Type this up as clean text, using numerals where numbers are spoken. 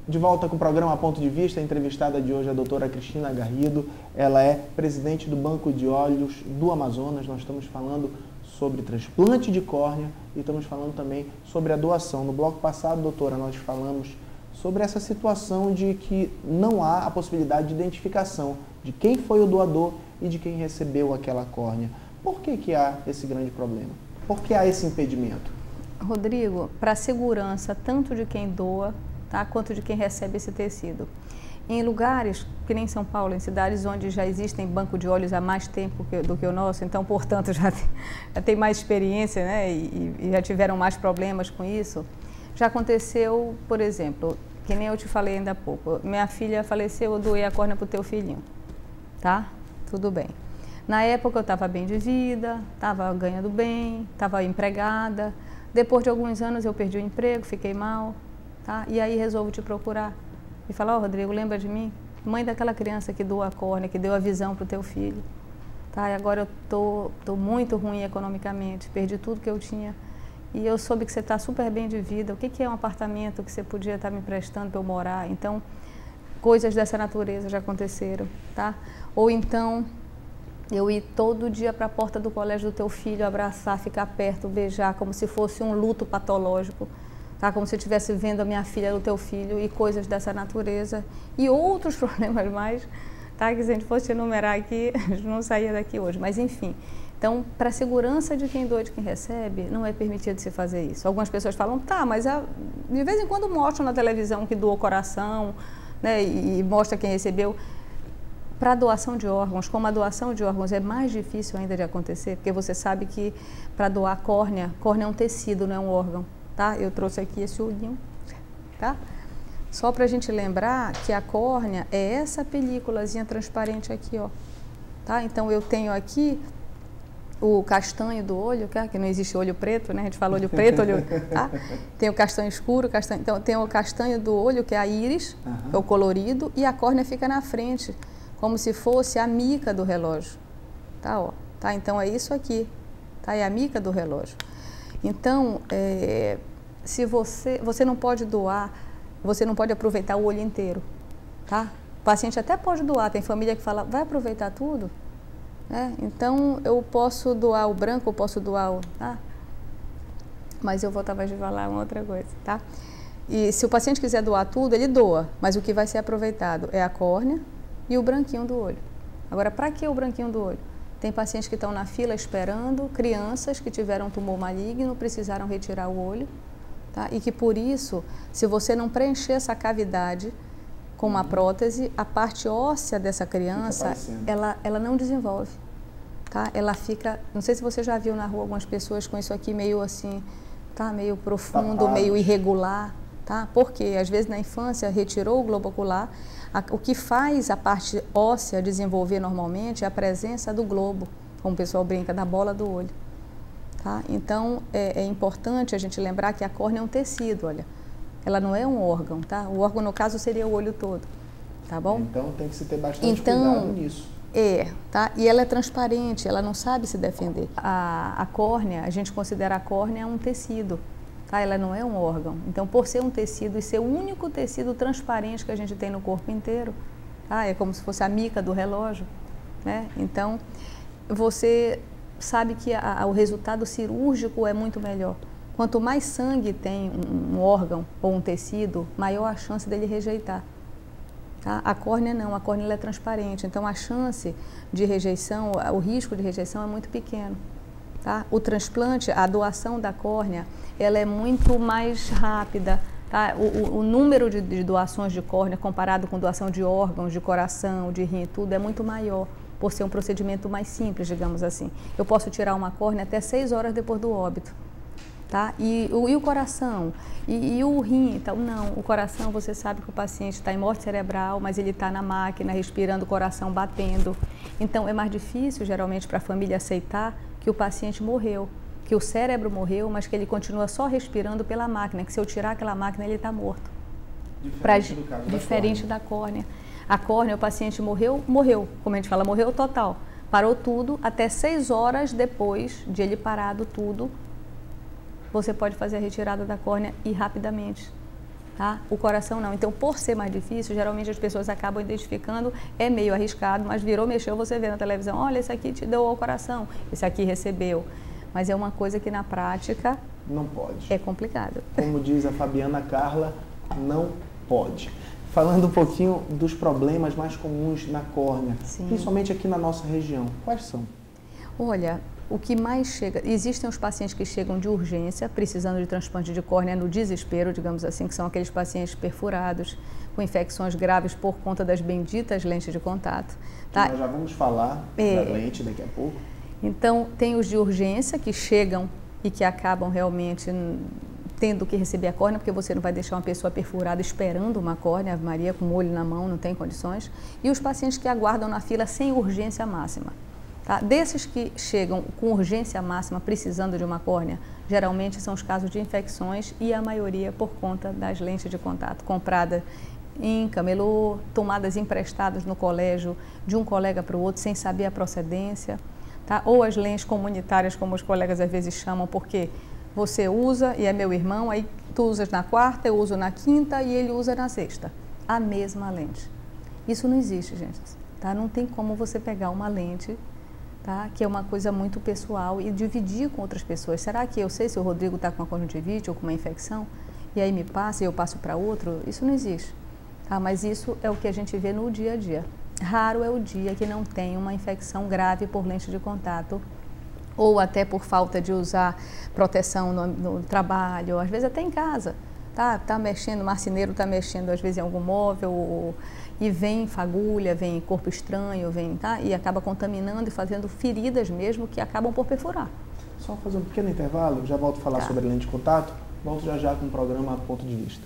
De volta com o programa Ponto de Vista, a entrevistada de hoje é a doutora Cristina Garrido. Ela é presidente do Banco de Olhos do Amazonas. Nós estamos falando sobre transplante de córnea e estamos falando também sobre a doação. No bloco passado, doutora, nós falamos sobre essa situação de que não há a possibilidade de identificação de quem foi o doador e de quem recebeu aquela córnea. Por que há esse grande problema? Por que há esse impedimento? Rodrigo, para a segurança tanto de quem doa, tá, quanto de quem recebe esse tecido. Em lugares, que nem São Paulo, em cidades onde já existem banco de olhos há mais tempo do que o nosso, então, portanto, já tem mais experiência, né, e já tiveram mais problemas com isso, já aconteceu, por exemplo, que nem eu te falei ainda há pouco, minha filha faleceu, eu doei a córnea para o teu filhinho, tá? Tudo bem. Na época eu estava bem de vida, estava ganhando bem, estava empregada, depois de alguns anos eu perdi o emprego, fiquei mal, tá? E aí resolvo te procurar e falar, Rodrigo, lembra de mim? Mãe daquela criança que doou a córnea, que deu a visão para o teu filho, tá? E agora eu tô muito ruim economicamente, perdi tudo que eu tinha e eu soube que você está super bem de vida, o que é um apartamento que você podia estar me emprestando para eu morar? Então, coisas dessa natureza já aconteceram, tá? Ou então, eu ir todo dia para a porta do colégio do teu filho, abraçar, ficar perto, beijar, como se fosse um luto patológico, tá? Como se eu estivesse vendo a minha filha do teu filho e coisas dessa natureza e outros problemas mais, tá? Que se a gente fosse enumerar aqui, a gente não saía daqui hoje, mas enfim. Então, para a segurança de quem doa e de quem recebe, não é permitido se fazer isso. Algumas pessoas falam, tá, mas de vez em quando mostram na televisão que doou coração, né, e mostra quem recebeu. Para a doação de órgãos, como a doação de órgãos é mais difícil ainda de acontecer, porque você sabe que para doar córnea é um tecido, não é um órgão, tá? Eu trouxe aqui esse olhinho, tá? Só para a gente lembrar que a córnea é essa películazinha transparente aqui, ó, tá? Então eu tenho aqui o castanho do olho, que não existe olho preto, né? A gente fala olho preto, tá? Tem o castanho escuro, então tem o castanho do olho, que é a íris, é o colorido, e a córnea fica na frente, como se fosse a mica do relógio, tá? Ó, tá? Então é isso aqui, tá? É a mica do relógio. Então, se você não pode doar, você não pode aproveitar o olho inteiro, tá? O paciente até pode doar, tem família que fala, vai aproveitar tudo? Então, eu posso doar o branco, eu posso doar o... Tá? Mas eu vou talvez falar uma outra coisa, tá? E se o paciente quiser doar tudo, ele doa, mas o que vai ser aproveitado é a córnea e o branquinho do olho. Agora, para que o branquinho do olho? Tem pacientes que estão na fila esperando, crianças que tiveram tumor maligno, precisaram retirar o olho, tá? E que por isso, se você não preencher essa cavidade com uma prótese, a parte óssea dessa criança, ela não desenvolve, tá? Ela fica, não sei se você já viu na rua algumas pessoas com isso aqui meio assim, tá? Meio profundo, tapados, meio irregular, tá? Porque às vezes na infância retirou o globo ocular, o que faz a parte óssea desenvolver normalmente é a presença do globo, como o pessoal brinca, da bola do olho, tá? Então é importante a gente lembrar que a córnea é um tecido, olha. Ela não é um órgão, tá? O órgão, no caso, seria o olho todo, tá bom? Então, tem que se ter bastante cuidado nisso. Tá? E ela é transparente, ela não sabe se defender. A córnea, a gente considera a córnea um tecido, tá? Ela não é um órgão. Então, por ser um tecido e ser o único tecido transparente que a gente tem no corpo inteiro, tá? É como se fosse a mica do relógio, né? Então, você sabe que o resultado cirúrgico é muito melhor. Quanto mais sangue tem um órgão ou um tecido, maior a chance dele rejeitar. Tá? A córnea não, a córnea ela é transparente, então a chance de rejeição, o risco de rejeição é muito pequeno. Tá? O transplante, a doação da córnea, ela é muito mais rápida. Tá? O número de doações de córnea comparado com doação de órgãos, de coração, de rim e tudo, é muito maior, por ser um procedimento mais simples, digamos assim. Eu posso tirar uma córnea até 6 horas depois do óbito. Tá? E o coração, e o rim, então, não, o coração você sabe que o paciente está em morte cerebral, mas ele está na máquina, respirando, o coração batendo. Então é mais difícil geralmente para a família aceitar que o paciente morreu, que o cérebro morreu, mas que ele continua só respirando pela máquina, que se eu tirar aquela máquina ele está morto. Diferente da córnea. A córnea, o paciente morreu, como a gente fala, morreu total. Parou tudo, até 6 horas depois de ele parado tudo, você pode fazer a retirada da córnea e rapidamente. Tá? O coração não. Então, por ser mais difícil, geralmente as pessoas acabam identificando, é meio arriscado, mas virou, mexeu, você vê na televisão, olha, esse aqui te deu ao coração, esse aqui recebeu. Mas é uma coisa que na prática não pode. É complicado. Como diz a Fabiana Carla, não pode. Falando um pouquinho dos problemas mais comuns na córnea, Sim. principalmente aqui na nossa região, quais são? Olha, o que mais chega, existem os pacientes que chegam de urgência, precisando de transplante de córnea no desespero, digamos assim, que são aqueles pacientes perfurados, com infecções graves por conta das benditas lentes de contato. Tá? Nós já vamos falar da lente daqui a pouco. Então, tem os de urgência que chegam e que acabam realmente tendo que receber a córnea, porque você não vai deixar uma pessoa perfurada esperando uma córnea, Ave Maria, com o olho na mão, não tem condições. E os pacientes que aguardam na fila sem urgência máxima. Tá? Desses que chegam com urgência máxima, precisando de uma córnea, geralmente são os casos de infecções e a maioria por conta das lentes de contato compradas em camelô, tomadas emprestadas no colégio de um colega para o outro sem saber a procedência, tá? Ou as lentes comunitárias, como os colegas às vezes chamam, porque você usa e é meu irmão, aí tu usas na quarta, eu uso na quinta e ele usa na sexta, a mesma lente. Isso não existe, gente, tá? Não tem como você pegar uma lente, tá? Que é uma coisa muito pessoal, e dividir com outras pessoas. Será que eu sei se o Rodrigo está com uma conjuntivite ou com uma infecção e aí me passa e eu passo para outro? Isso não existe, tá? Mas isso é o que a gente vê no dia a dia. Raro é o dia que não tem uma infecção grave por lente de contato ou até por falta de usar proteção no trabalho, ou às vezes até em casa. Tá mexendo, o marceneiro está mexendo às vezes em algum móvel e vem fagulha, vem corpo estranho, tá? E acaba contaminando e fazendo feridas mesmo que acabam por perfurar. Só fazer um pequeno intervalo, já volto a falar sobre a lente de contato, volto já com o programa Ponto de Vista.